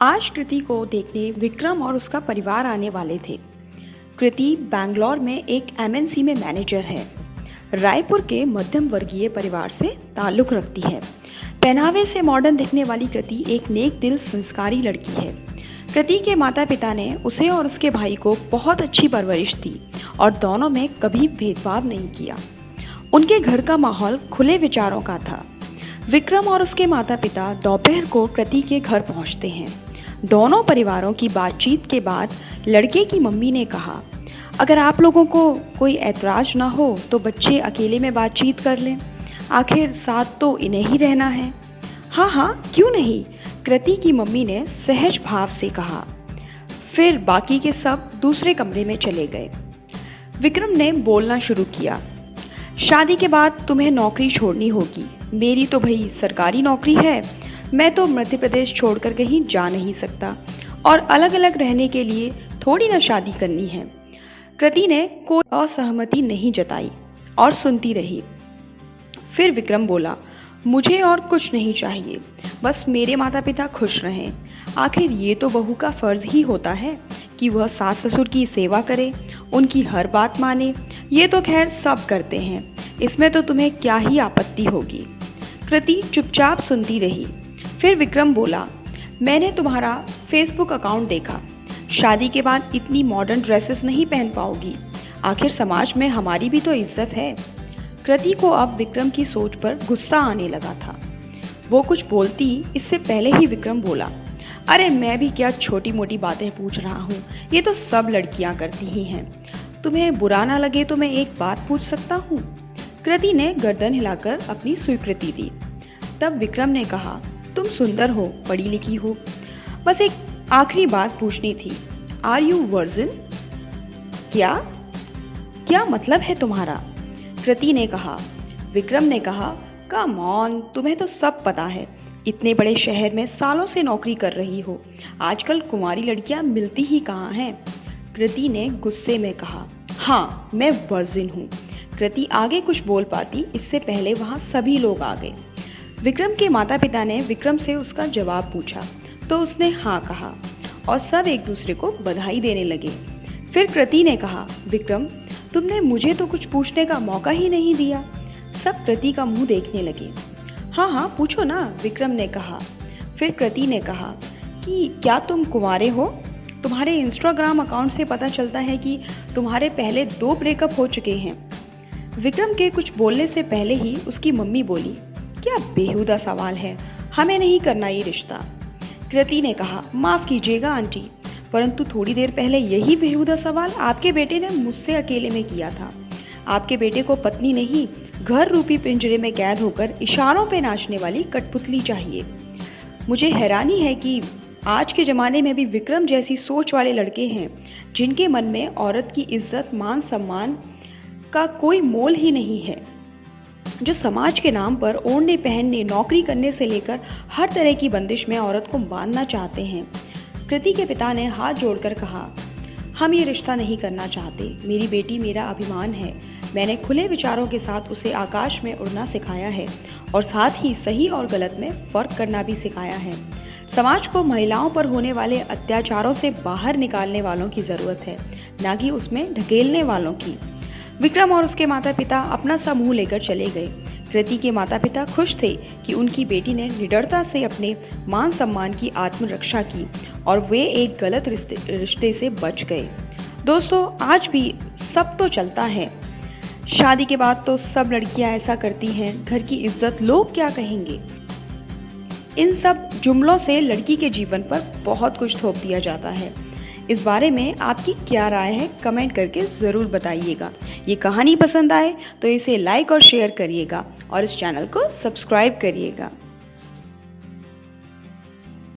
आज कृति को देखने विक्रम और उसका परिवार आने वाले थे। कृति बैंगलोर में एक एमएनसी में मैनेजर है। रायपुर के मध्यम वर्गीय परिवार से ताल्लुक़ रखती है। पहनावे से मॉडर्न दिखने वाली कृति एक नेक दिल संस्कारी लड़की है। कृति के माता पिता ने उसे और उसके भाई को बहुत अच्छी परवरिश दी और दोनों में कभी भेदभाव नहीं किया। उनके घर का माहौल खुले विचारों का था। विक्रम और उसके माता पिता दोपहर को कृति के घर पहुंचते हैं। दोनों परिवारों की बातचीत के बाद लड़के की मम्मी ने कहा, अगर आप लोगों को कोई ऐतराज ना हो तो बच्चे अकेले में बातचीत कर लें, आखिर साथ तो इन्हें ही रहना है। हाँ हाँ, क्यों नहीं, कृति की मम्मी ने सहज भाव से कहा। फिर बाकी के सब दूसरे कमरे में चले गए। विक्रम ने बोलना शुरू किया, शादी के बाद तुम्हें नौकरी छोड़नी होगी। मेरी तो भाई सरकारी नौकरी है, मैं तो मध्य प्रदेश छोड़कर कहीं जा नहीं सकता और अलग अलग रहने के लिए थोड़ी ना शादी करनी है। कृति ने कोई असहमति नहीं जताई और सुनती रही। फिर विक्रम बोला, मुझे और कुछ नहीं चाहिए, बस मेरे माता पिता खुश रहें। आखिर ये तो बहू का फर्ज ही होता है कि वह सास ससुर की सेवा करे, उनकी हर बात माने। ये तो खैर सब करते हैं, इसमें तो तुम्हें क्या ही आपत्ति होगी। कृति चुपचाप सुनती रही। फिर विक्रम बोला, मैंने तुम्हारा फेसबुक अकाउंट देखा। शादी के बाद इतनी मॉडर्न ड्रेसेस नहीं पहन पाओगी, आखिर समाज में हमारी भी तो इज्जत है। कृति को अब विक्रम की सोच पर गुस्सा आने लगा था। वो कुछ बोलती इससे पहले ही विक्रम बोला, अरे मैं भी क्या छोटी मोटी बातें पूछ रहा हूँ, ये तो सब लड़कियाँ करती ही हैं। तुम्हें बुरा ना लगे तो मैं एक बात पूछ सकता हूँ? कृति ने गर्दन हिलाकर अपनी स्वीकृति दी। तब विक्रम ने कहा, तुम सुंदर हो, पढ़ी लिखी हो, बस एक आखिरी बात पूछनी थी, आर यू वर्जिन? क्या क्या मतलब है तुम्हारा? कृति ने कहा। विक्रम ने कहा, कम ऑन, तुम्हें तो सब पता है, इतने बड़े शहर में सालों से नौकरी कर रही हो, आजकल कुंवारी लड़कियां मिलती ही कहाँ हैं? कृति ने गुस्से में कहा, हाँ मैं वर्जिन हूँ। कृति आगे कुछ बोल पाती इससे पहले वहाँ सभी लोग आ गए। विक्रम के माता पिता ने विक्रम से उसका जवाब पूछा तो उसने हाँ कहा और सब एक दूसरे को बधाई देने लगे। फिर कृति ने कहा, विक्रम तुमने मुझे तो कुछ पूछने का मौका ही नहीं दिया। सब कृति का मुंह देखने लगे। हाँ हाँ पूछो ना, विक्रम ने कहा। फिर कृति ने कहा कि क्या तुम कुंवारे हो? तुम्हारे इंस्टाग्राम अकाउंट से पता चलता है कि तुम्हारे पहले 2 ब्रेकअप हो चुके हैं। विक्रम के कुछ बोलने से पहले ही उसकी मम्मी बोली, क्या बेहुदा सवाल है, हमें नहीं करना ये रिश्ता। कृति ने कहा, माफ़ कीजिएगा आंटी, परंतु थोड़ी देर पहले यही बेहुदा सवाल आपके बेटे ने मुझसे अकेले में किया था। आपके बेटे को पत्नी नहीं, घर रूपी पिंजरे में कैद होकर इशारों पे नाचने वाली कठपुतली चाहिए। मुझे हैरानी है कि आज के ज़माने में भी विक्रम जैसी सोच वाले लड़के हैं जिनके मन में औरत की इज्जत मान सम्मान का कोई मोल ही नहीं है, जो समाज के नाम पर ओढ़ने पहनने नौकरी करने से लेकर हर तरह की बंदिश में औरत को बांधना चाहते हैं। कृति के पिता ने हाथ जोड़कर कहा, हम ये रिश्ता नहीं करना चाहते। मेरी बेटी मेरा अभिमान है। मैंने खुले विचारों के साथ उसे आकाश में उड़ना सिखाया है और साथ ही सही और गलत में फ़र्क करना भी सिखाया है। समाज को महिलाओं पर होने वाले अत्याचारों से बाहर निकालने वालों की ज़रूरत है, ना कि उसमें ढकेलने वालों की। विक्रम और उसके माता पिता अपना सा मुँह लेकर चले गए। कृति के माता पिता खुश थे कि उनकी बेटी ने निडरता से अपने मान सम्मान की आत्मरक्षा की और वे एक गलत रिश्ते से बच गए। दोस्तों, आज भी सब तो चलता है, शादी के बाद तो सब लड़कियां ऐसा करती हैं, घर की इज्जत लोग क्या कहेंगे। इन सब जुमलों से लड़की के जीवन पर बहुत कुछ थोप दिया जाता है। इस बारे में आपकी क्या राय है, कमेंट करके ज़रूर बताइएगा। ये कहानी पसंद आए तो इसे लाइक और शेयर करिएगा और इस चैनल को सब्सक्राइब करिएगा।